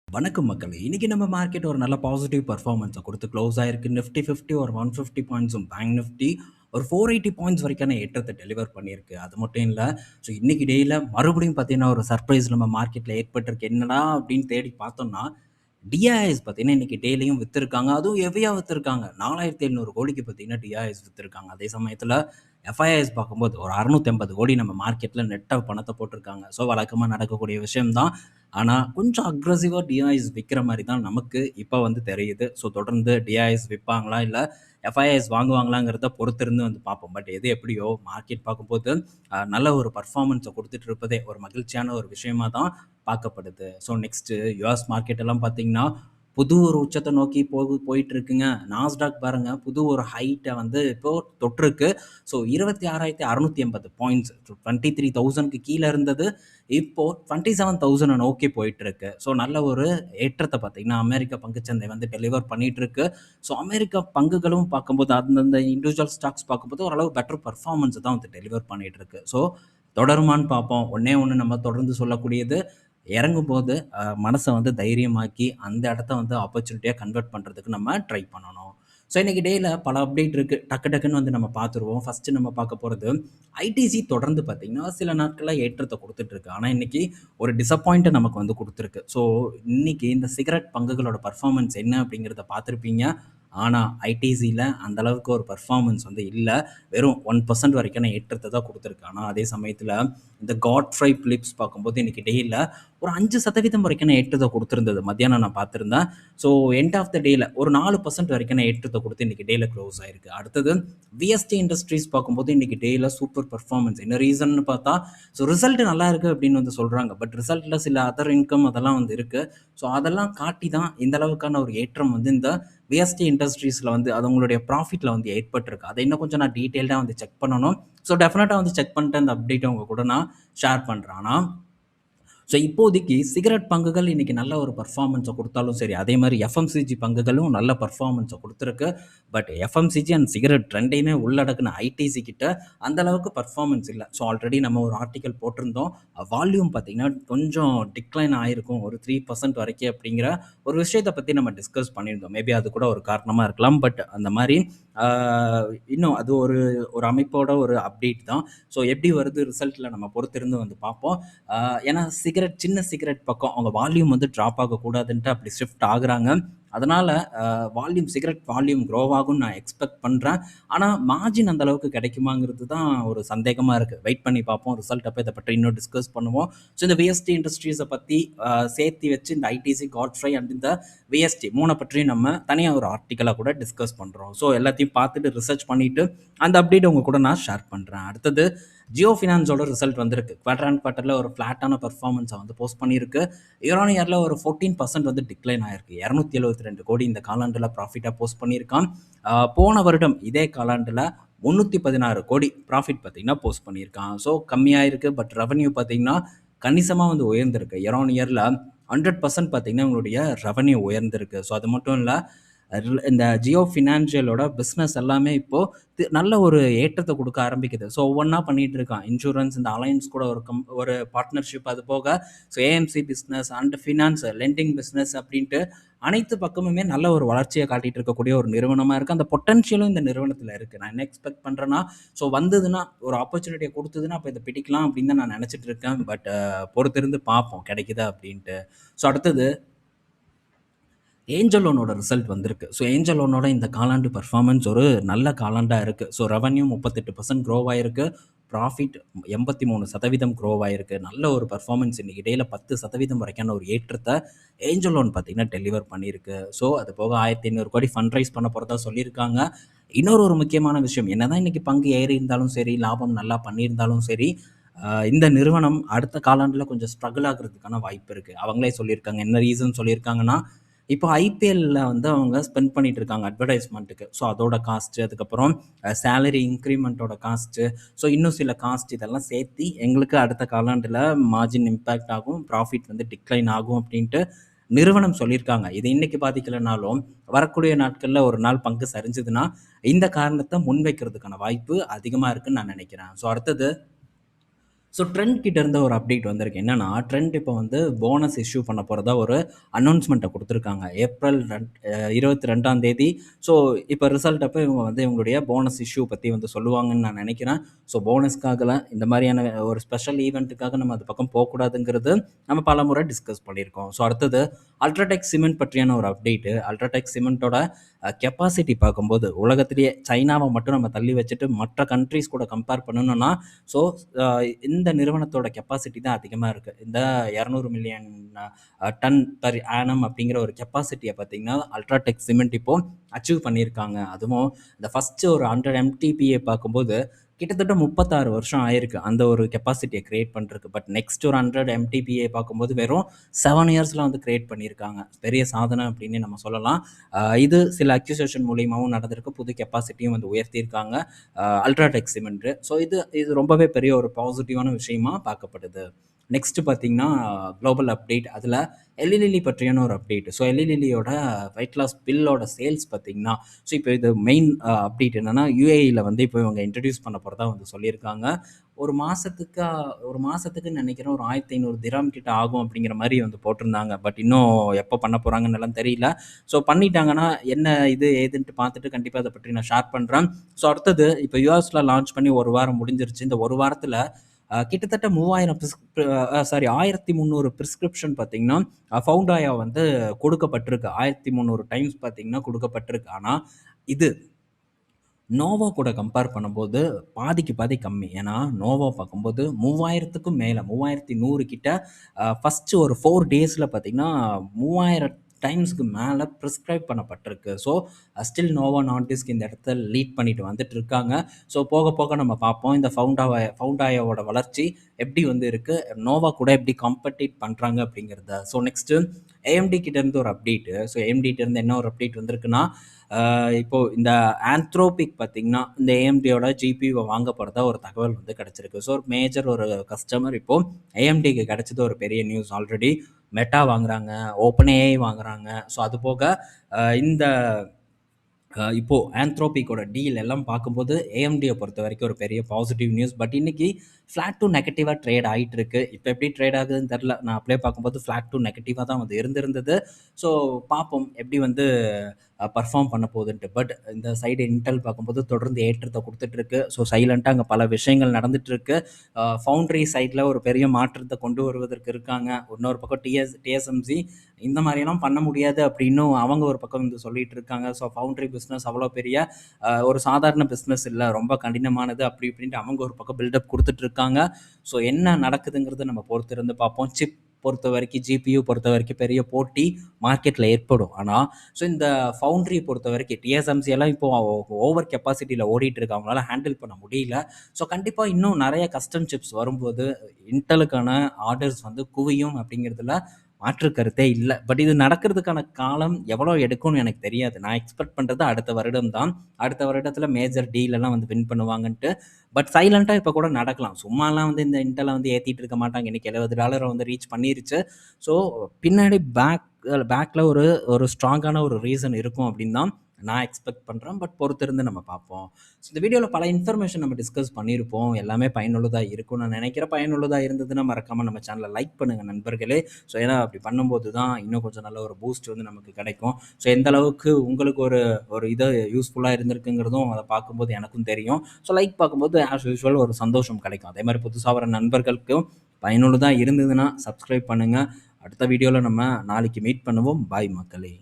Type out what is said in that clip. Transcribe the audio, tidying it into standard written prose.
வணக்கம் மக்களே! இன்னைக்கு நம்ம மார்க்கெட் ஒரு நல்ல பாசிட்டிவ் பெர்ஃபார்மன்ஸ குடுத்து க்ளோஸ் ஆயிருக்கு. நிஃப்டி 50 ஒரு 150 பாயிண்ட்ஸும், பேங்க் நிஃப்டி ஒரு 480 பாயிண்ட்ஸ் வரைக்கான ஏற்றத்த டெலிவர் பண்ணியிருக்கு. அது மட்டும் இல்ல, இன்னைக்கு டேல மறுபடியும் பார்த்தீங்கன்னா, ஒரு சர்ப்ரைஸ் நம்ம மார்க்கெட்ல ஏற்பட்டிருக்கு. என்னடா அப்படின்னு தேடி பார்த்தோம்னா, டிஐஎஸ் பார்த்தீங்கன்னா, இன்னைக்கு டேலயும் வித்திருக்காங்க. அதுவும் ஹெவியா வித்திருக்காங்க. 4700 கோடிக்கு பார்த்தீங்கன்னா, டிஐஎஸ் வித்திருக்காங்க. அதே சமயத்தில எஃப்ஐஐஎஸ் பார்க்கும்போது ஒரு 680 கோடி நம்ம மார்க்கெட்ல நெட்டா பணத்த போட்டிருக்காங்க. வழக்கமா நடக்கக்கூடிய விஷயம் தான். ஆனா, கொஞ்சம் அக்ரெசிவா டிஐஎஸ் விக்கிற மாரி தான் நமக்கு இப்ப வந்து தெரியுது. தொடர்ந்து டிஐஎஸ் விப்பாங்களா? இல்ல எஃப்ஐஐஎஸ் வாங்குவாங்களாங்கிறத பொறுத்திருந்து வந்து பார்ப்போம். பட் எது எப்படியோ மார்க்கெட் பார்க்கும்போது நல்ல ஒரு பெர்ஃபார்மன்ஸ குடுத்துட்டு இருப்பதே ஒரு மகிழ்ச்சியான ஒரு விஷயமா தான் பார்க்கப்படுது. நெக்ஸ்ட்டு யுஎஸ் மார்க்கெட் எல்லாம் பார்த்தீங்கன்னா, புது ஒரு உச்சத்த நோக்கி போயிட்டு இருக்குங்க. நாஸ்டாக் பாருங்க புது ஒரு ஹைட்ட வந்து இப்போ தொட்டிருக்கு. 26,680 பாயிண்ட்ஸ். 23,000க்கு கீழ இருந்தது. இப்போ 27,000 நோக்கி போயிட்டுருக்கு. நல்ல ஒரு ஏற்றத்த பார்த்தீங்கன்னா, அமெரிக்க பங்குச்சந்தை வந்து டெலிவர் பண்ணிட்டுருக்கு. அமெரிக்கா பங்குகளும் பார்க்கும்போது, அந்தந்த இண்டிவிஜுவல் ஸ்டாக்ஸ் பார்க்கும்போது ஓரளவு பெட்டர் பெர்ஃபார்மன்ஸ் தான் வந்து டெலிவர் பண்ணிட்டுருக்கு. தொடருமான்னு பார்ப்போம். ஒண்ணே ஒண்ணு நம்ம தொடர்ந்து சொல்லக்கூடியது, இறங்கும்போது மனச வந்து தைரியமாக்கி, அந்த இடத்த வந்து ஆப்பர்ச்சுனிட்டியா கன்வெர்ட் பண்றதுக்கு நம்ம ட்ரை பண்ணணும். இன்னைக்கு டேல பல அப்டேட் இருக்கு. டக்கு டக்குன்னு வந்து நம்ம பார்த்துருவோம். ஃபர்ஸ்ட்டு நம்ம பார்க்க போறது, ஐடிசி தொடர்ந்து பார்த்தீங்கன்னா, சில நாட்களா ஏற்றத்த குடுத்துட்டு இருக்கு. ஆனா, இன்னைக்கு ஒரு டிசப்பாயிண்ட்ட நமக்கு வந்து குடுத்துருக்கு. இன்னைக்கு இந்த சிகரெட் பங்குகளோட பெர்ஃபார்மன்ஸ் என்ன அப்படிங்கிறத பார்த்திருப்பீங்க. ஆனா, ஐடிசில அந்த அளவுக்கு ஒரு பெர்ஃபார்மன்ஸ் வந்து இல்ல. வெறும் 1% வரைக்கான ஏற்றத்த தான் குடுத்துருக்கு. ஆனா, அதே சமயத்தில இந்த காட்ஃப்ரை பிலிப்ஸ் பார்க்கும்போது இன்னைக்கு டேல ஒரு 5% வரைக்கான ஏற்றத்த குடுத்திருந்தது. மத்தியானம் நான் பார்த்திருந்தேன். எண்ட் ஆஃப் த டேல ஒரு 4% வரைக்கான ஏற்றத்த குடுத்து இன்னைக்கு டேல க்ளோஸ் ஆயிருக்கு. அடுத்தது விஎஸ்டி இண்டஸ்ட்ரீஸ் பார்க்கும்போது இன்னைக்கு டேல சூப்பர் பெர்ஃபார்மன்ஸ். என்ன ரீசன்னு பார்த்தா, ரிசல்ட் நல்லா இருக்கு அப்படின்னு வந்து சொல்றாங்க. பட் ரிசல்ட்ல சில அதர் இன்கம் அதெல்லாம் வந்து இருக்கு. அதெல்லாம் காட்டி தான் இந்த அளவுக்கான ஒரு ஏற்றம் வந்து இந்த விஎஸ்டி இண்டஸ்ட்ரீஸ்ல வந்து அது உங்களுடைய ப்ராஃபிட்ல வந்து ஏற்பட்டிருக்கு. அதை இன்னும் கொஞ்சம் நான் டீட்டெயில்டா வந்து செக் பண்ணணும். டெஃபினட்டா வந்து செக் பண்ணிட்டு அந்த அப்டேட்ட உங்க கூட நான் ஷேர் பண்றேன். ஆனா இப்போதைக்கு சிகரெட் பங்குகள் இன்னைக்கு நல்ல ஒரு பெர்ஃபார்மன்ஸ குடுத்தாலும் சரி, அதே மாரி எஃப்எம்சிஜி பங்குகளும் நல்ல பெர்ஃபார்மன்ஸ குடுத்திருக்கு. பட் எஃப்எம்சிஜி அண்ட் சிகரெட் 2யுமே உள்ளடக்குன ஐடிசி கிட்ட அந்த அளவுக்கு பெர்ஃபார்மன்ஸ் இல்ல. ஆல்ரெடி நம்ம ஒரு ஆர்டிக்கல் போட்டிருந்தோம். வால்யூம் பார்த்தீங்கன்னா, கொஞ்சம் டிக்ளைன் ஆயிருக்கும். ஒரு 3% வரைக்கும் அப்படிங்கிற ஒரு விஷயத்த பத்தி நம்ம டிஸ்கஸ் பண்ணியிருந்தோம். மேபி அது கூட ஒரு காரணமா இருக்கலாம். பட் அந்த மாரி ஆ இன்னும் அது ஒரு ஒரு அமைப்போட ஒரு அப்டேட் தான். எப்படி வருது ரிசல்ட்ல நம்ம பொறுத்திருந்து வந்து பார்ப்போம். ஏன்னா சின்ன சிகரெட் பக்கம் அவங்க வால்யூம் வந்து ட்ராப் ஆகக்கூடாதுன்ட்டு அப்படி ஷிஃப்ட் ஆகுறாங்க. அதனால சிகரெட் வால்யூம் க்ரோ ஆகும்னு நான் எக்ஸ்பெக்ட் பண்றேன். ஆனா மார்ஜின் அந்த அளவுக்கு கிடைக்குமாங்கிறது தான் ஒரு சந்தேகமா இருக்கு. வெயிட் பண்ணி பார்ப்போம். ரிசல்ட் அப்ப இத பற்றி இன்னும் டிஸ்கஸ் பண்ணுவோம். இந்த விஎஸ்டி இண்டஸ்ட்ரீஸ பத்தி சேர்த்து வச்சு இந்த ஐடிசி, காட்ஃப்ரை அண்ட் இந்த விஎஸ்டி 3 பற்றியும் நம்ம தனியா ஒரு ஆர்டிக்கலா கூட டிஸ்கஸ் பண்றோம். எல்லாத்தையும் பார்த்துட்டு ரிசர்ச் பண்ணிட்டு அந்த அப்டேட் உங்க கூட நான் ஷேர் பண்றேன். அடுத்தது ஜியோ ஃபினான்ஸோட ரிசல்ட் வந்திருக்கு. குவார்டர் அண்ட் குவார்டர்ல ஒரு ஃபிளாட்டான பெர்ஃபார்மன்ஸை வந்து போஸ்ட் பண்ணியிருக்கு. இயர் ஆன் இயர்ல ஒரு 14% வந்து டிக்ளைன் ஆயிருக்கு. 272 கோடி இந்த காலாண்டுல ப்ராஃபிட்டா போஸ்ட் பண்ணியிருக்கான். போன வருடம் இதே காலாண்டுல 316 கோடி ப்ராஃபிட் பார்த்தீங்கன்னா போஸ்ட் பண்ணியிருக்கான். கம்மியா இருக்கு. பட் ரெவென்யூ பார்த்தீங்கன்னா கணிசமா வந்து உயர்ந்திருக்கு. இயர் ஆன் இயர்ல 100% பார்த்தீங்கன்னா உங்களுடைய ரெவென்யூ உயர்ந்திருக்கு. அது மட்டும் இல்ல, இந்த ஜியோ ஃபினான்ஷியலோட பிஸ்னஸ் எல்லாமே இப்போ நல்ல ஒரு ஏற்றத்த குடுக்க ஆரம்பிக்குது. ஒவ்வொன்னா பண்ணிட்டு இருக்கான். இன்சூரன்ஸ், இந்த அலையன்ஸ் கூட ஒரு பார்ட்னர்ஷிப், அது போக AMC business and finance, lending business அப்படின்ட்டு அனைத்து பக்கமுமே நல்ல ஒரு வளர்ச்சிய காட்டிட்டு இருக்கக்கூடிய ஒரு நிறுவனமா இருக்கு. அந்த பொட்டன்ஷியலும் இந்த நிறுவனத்துல இருக்கு. நான் என்ன எக்ஸ்பெக்ட் பண்றேன்னா, வந்ததுன்னா ஒரு ஆப்பர்ச்சுனிட்டிய குடுத்ததுன்னா அப்ப இத பிடிக்கலாம் அப்படின்னு தான் நான் நெனச்சுட்டு இருக்கேன். பட் பொறுத்திருந்து பார்ப்போம் கிடைக்குதா அப்படின்ட்டு. அடுத்தது ஏஞ்சல் லோனோட ரிசல்ட் வந்திருக்கு. ஏஞ்சல் லோனோட இந்த காலாண்டு பெர்ஃபார்மன்ஸ் ஒரு நல்ல காலாண்டா இருக்கு. ரெவென்யூ 38% க்ரோவ் ஆயிருக்கு. ப்ராஃபிட் 83% க்ரோவ் ஆயிருக்கு. நல்ல ஒரு பெர்ஃபார்மன்ஸ் இன்னைக்கு டேல 10% வரைக்கான ஒரு ஏற்றத்த ஏஞ்சல் லோன் பார்த்தீங்கன்னா டெலிவர் பண்ணியிருக்கு. அது போக 1,500 கோடி ஃபண்ட் ரைஸ் பண்ண போறதா சொல்லியிருக்காங்க. இன்னொரு ஒரு முக்கியமான விஷயம், என்னதான் இன்னைக்கு பங்கு ஏறி இருந்தாலும் சரி, லாபம் நல்லா பண்ணியிருந்தாலும் சரி, இந்த நிறுவனம் அடுத்த காலாண்டுல கொஞ்சம் ஸ்ட்ரகிள் ஆகுறதுக்கான வாய்ப்பு இருக்கு. அவங்களே சொல்லியிருக்காங்க. என்ன ரீசன் சொல்லியிருக்காங்கன்னா, இப்போ ஐபிஎல்ல வந்து அவங்க ஸ்பெண்ட் பண்ணிட்டு இருக்காங்க அட்வர்டைஸ்மெண்ட்டுக்கு. அதோட காஸ்ட்டு, அதுக்கப்புறம் சேலரி இன்கிரிமெண்ட்டோட காஸ்ட்டு, இன்னும் சில காஸ்ட் இதெல்லாம் சேர்த்தி எங்களுக்கு அடுத்த காலாண்டுல மார்ஜின் இம்பேக்ட் ஆகும், ப்ராஃபிட் வந்து டிக்ளைன் ஆகும் அப்படின்ட்டு நிறுவனம் சொல்லியிருக்காங்க. இது இன்னைக்கு பாதிக்கலனாலும், வரக்கூடிய நாட்கள்ல ஒரு நாள் பங்கு சரிஞ்சதுன்னா, இந்த காரணத்த முன்வைக்கிறதுக்கான வாய்ப்பு அதிகமா இருக்குன்னு நான் நினைக்கிறேன். அடுத்தது ஸோ ட்ரெண்ட் கிட்ட இருந்து ஒரு அப்டேட் வந்திருக்கு. என்னன்னா, ட்ரெண்ட் இப்போ வந்து போனஸ் இஷ்யூ பண்ண போறதா ஒரு அனௌன்ஸ்மெண்ட்ட குடுத்துருக்காங்க. ஏப்ரல் 22ஆம் தேதி. ஸோ இப்ப ரிசல்ட் அப்ப இவங்க வந்து இவங்களுடைய போனஸ் இஷ்யூ பத்தி வந்து சொல்லுவாங்கன்னு நான் நெனைக்கிறேன். ஸோ போனஸ்க்காகலாம் இந்த மாரியான ஒரு ஸ்பெஷல் ஈவென்ட்டுக்காக நம்ம அது பக்கம் போக்கூடாதுங்கிறது நம்ம பலமுறை டிஸ்கஸ் பண்ணியிருக்கோம். ஸோ அடுத்தது அல்ட்ராடெக் சிமெண்ட் பற்றியான ஒரு அப்டேட்டு. அல்ட்ராடெக் சிமெண்ட்டோட கெப்பாசிட்டி பார்க்கும்போது உலகத்திலேயே சைனாவ மட்டும் நம்ம தள்ளி வச்சுட்டு மற்ற கண்ட்ரீஸ் கூட கம்பேர் பண்ணணும்னா, ஸோ இந்த நிறுவனத்தோட கெப்பாசிட்டி தான் அதிகமா இருக்கு. இந்த 200 மில்லியன் டன் பெர் ஆனம் அப்படிங்கிற ஒரு கெப்பாசிட்டிய பார்த்தீங்கன்னா, அல்ட்ராடெக் சிமெண்ட் இப்போ அச்சீவ் பண்ணியிருக்காங்க. அதுவும் இந்த ஃபர்ஸ்ட் ஒரு 100 எம்டிபிஏ பார்க்கும்போது, கிட்டத்தட்ட 36 வருஷம் ஆயிருக்கு. அந்த ஒரு கெப்பாசிட்டிய கிரியேட் பண்றதுக்கு. பட் நெக்ஸ்ட் ஒரு 100 எம்டிபிஏ பார்க்கும்போது வெறும் 7 இயர்ஸ்ல வந்து கிரியேட் பண்ணியிருக்காங்க. பெரிய சாதனை அப்படின்னு நம்ம சொல்லலாம். இது சில அக்யூசேஷன் மூலியமாவும் நடந்திருக்கு. புது கெப்பாசிட்டியும் வந்து உயர்த்தியிருக்காங்க. UltraTech cement. ஸோ இது இது ரொம்பவே பெரிய ஒரு பாசிட்டிவான விஷயமா பார்க்கப்படுது. நெக்ஸ்ட் பார்த்தீங்கன்னா, குளோபல் அப்டேட். அதில எல்லி லில்லி பற்றியான ஒரு அப்டேட். ஸோ எல்லி லில்லியோட வெயிட் லாஸ் பில்லோட சேல்ஸ் பார்த்தீங்கன்னா, ஸோ இப்போ இது மெயின் அப்டேட் என்னன்னா, யுஏஇல வந்து இப்போ இவங்க இன்ட்ரோடியூஸ் பண்ண போறதா வந்து சொல்லியிருக்காங்க. ஒரு மாசத்துக்கு ஒரு மாசத்துக்குன்னு நினைக்கிறேன் ஒரு 1500 திர்ஹாம் கிட்ட ஆகும் அப்படிங்கிற மாரி வந்து போட்டிருந்தாங்க. பட் இன்னும் எப்போ பண்ண போறாங்கன்னுலாம் தெரியல. ஸோ பண்ணிட்டாங்கன்னா என்ன இது ஏதுன்ட்டு பார்த்துட்டு கண்டிப்பா அத பற்றி நான் ஷேர் பண்றேன். ஸோ அடுத்தது இப்போ யுஎஸ்ல லான்ச் பண்ணி 1 வாரம் முடிஞ்சிருச்சு. இந்த 1 வாரத்துல கிட்டத்தட்ட 3000 சாரி 1300 பிரிஸ்கிரிப்ஷன் பார்த்தீங்கன்னா, ஃபவுண்டாயா வந்து கொடுக்கப்பட்டிருக்கு. 1300 டைம்ஸ் பார்த்தீங்கன்னா கொடுக்கப்பட்டிருக்கு. ஆனா, இது நோவா கூட கம்பேர் பண்ணும்போது பாதிக்கு பாதி கம்மி. ஏன்னா, நோவா பார்க்கும்போது 3000க்கும் மேல 3100 கிட்ட ஃபர்ஸ்ட்டு ஒரு 4 டேஸ்ல பார்த்தீங்கன்னா, 3000 டைம்ஸ்க்கு மேல பிரிஸ்கிரைப் பண்ணப்பட்டிருக்கு. ஸோ, ஸ்டில் நோவா நார்டிஸ்க் இந்த இடத்துல லீட் பண்ணிட்டு வந்துட்டு இருக்காங்க. ஸோ, போக போக நம்ம பார்ப்போம். இந்த ஃபவுண்டாயாவோட வளர்ச்சி எப்படி வந்து இருக்கு? நோவா கூட எப்படி காம்பீட் பண்றாங்க அப்படிங்கிறத. ஸோ, நெக்ஸ்ட்டு ஏஎம்டி கிட்ட இருந்து ஒரு அப்டேட். ஸோ, ஏஎம்டி கிட்ட இருந்து என்ன ஒரு அப்டேட் வந்திருக்குன்னா, இப்போ இந்த ஆந்த்ரோபிக் பார்த்தீங்கன்னா, இந்த ஏஎம்டியோட ஜிபியூவ வாங்க போறதா ஒரு தகவல் வந்து கிடைச்சிருக்கு. ஸோ, ஒரு மேஜர் ஒரு கஸ்டமர் இப்போ ஏஎம்டிக்கு கிடைச்சது ஒரு பெரிய நியூஸ். ஆல்ரெடி மெட்டா வாங்குறாங்க, ஓப்பன் ஏஐ வாங்குறாங்க. ஸோ, அது போக இந்த இப்போ ஆந்த்ரோபிக்கோட டீல் எல்லாம் பார்க்கும்போது ஏஎம்டியை பொறுத்த வரைக்கும் ஒரு பெரிய பாசிட்டிவ் நியூஸ். பட் இன்னைக்கு ஃப்ளாட் டு நெகட்டிவாக ட்ரேட் ஆகிட்டு இருக்கு. இப்போ எப்படி ட்ரேட் ஆகுதுன்னு தெரில. நான் அப்படியே பார்க்கும்போது ஃப்ளாட் டு நெகட்டிவாக தான் வந்து இருந்திருந்தது. ஸோ பார்ப்போம் எப்படி வந்து பர்ஃபார்ம் பண்ண போகுதுன்ட்டு. பட் இந்த சைடு இன்டெல் பார்க்கும்போது தொடர்ந்து ஏற்றத்தை கொடுத்துட்டு இருக்கு. ஸோ சைலண்ட்டாக அங்கே பல விஷயங்கள் நடந்துட்டு இருக்கு. ஃபவுண்ட்ரி சைடில் ஒரு பெரிய மாற்றத்தை கொண்டு வருவதற்கு இருக்காங்க. இன்னொரு பக்கம் டிஎஸ்எம்சி இந்த மாதிரியெல்லாம் பண்ண முடியாது அப்படின்னும் அவங்க ஒரு பக்கம் வந்து சொல்லிட்டு இருக்காங்க. ஸோ ஃபவுண்ட்ரி பிஸ்னஸ் அவ்வளோ பெரிய ஒரு சாதாரண பிஸ்னஸ் இல்லை, ரொம்ப கடினமானது அப்படி இப்படின்ட்டு அவங்க ஒரு பக்கம் பில்டப் கொடுத்துட்டு இருக்காங்க. ஸோ என்ன நடக்குதுங்கிறத நம்ம பொறுத்து இருந்து பார்ப்போம். சிப் பொறுத்த வரைக்கும், ஜிபியு பொறுத்த வரைக்கும் பெரிய போட்டி மார்க்கெட்டில் ஏற்படும். ஆனால் ஸோ இந்த ஃபவுண்ட்ரி பொறுத்த வரைக்கும் டிஎஸ்எம்சி எல்லாம் இப்போ ஓவர் கெப்பாசிட்டியில் ஓடிட்டு இருக்கு. அவங்களால ஹேண்டில் பண்ண முடியல. ஸோ கண்டிப்பாக இன்னும் நிறைய கஸ்டம் சிப்ஸ் வரும்போது இன்டெலுக்கான ஆர்டர்ஸ் வந்து குவியும் அப்படிங்கிறதுல மாற்று கருத்தே இல்ல. பட் இது நடக்கிறதுக்கான காலம் எவ்வளோ எடுக்கும்னு எனக்கு தெரியாது. நான் எக்ஸ்பெக்ட் பண்றது அடுத்த வருடம் தான். அடுத்த வருடத்துல மேஜர் டீல் எல்லாம் வந்து வின் பண்ணுவாங்கன்ட்டு. பட் சைலன்ட்டா இப்ப கூட நடக்கலாம். சும்மாலாம் வந்து இந்த இன்டெல்ல வந்து ஏத்திட்டு இருக்க மாட்டாங்க. இன்னைக்கு $70 வந்து ரீச் பண்ணிருச்சு. ஸோ பின்னாடி பேக்ல ஒரு ஒரு ஸ்ட்ராங்கான ஒரு ரீசன் இருக்கும் அப்படின்னு தான் நான் எக்ஸ்பெக்ட் பண்றேன். பட் பொறுத்திருந்து நம்ம பார்ப்போம். ஸோ இந்த வீடியோல பல இன்ஃபர்மேஷன் நம்ம டிஸ்கஸ் பண்ணியிருப்போம். எல்லாமே பயனுள்ளதா இருக்கும்னு நான் நினைக்கிறேன். பயனுள்ளதா இருந்ததுன்னா மறக்காம நம்ம சேனலை லைக் பண்ணுங்க நண்பர்களே. ஸோ ஏன்னா அப்படி பண்ணும்போது தான் இன்னும் கொஞ்சம் நல்ல ஒரு பூஸ்ட் வந்து நமக்கு கிடைக்கும். ஸோ எந்த அளவுக்கு உங்களுக்கு ஒரு ஒரு இது யூஸ்ஃபுல்லாக இருந்திருக்குங்கிறதும் அதை பார்க்கும்போது எனக்கும் தெரியும். ஸோ லைக் பார்க்கும்போது ஆஸ் யூஸ்வல் ஒரு சந்தோஷம் கிடைக்கும். அதே மாதிரி புதுசாக வர நண்பர்களுக்கும் பயனுள்ளதாக இருந்ததுன்னா சப்ஸ்கிரைப் பண்ணுங்கள். அடுத்த வீடியோவில் நம்ம நாளைக்கு மீட் பண்ணுவோம். பாய் மக்களே.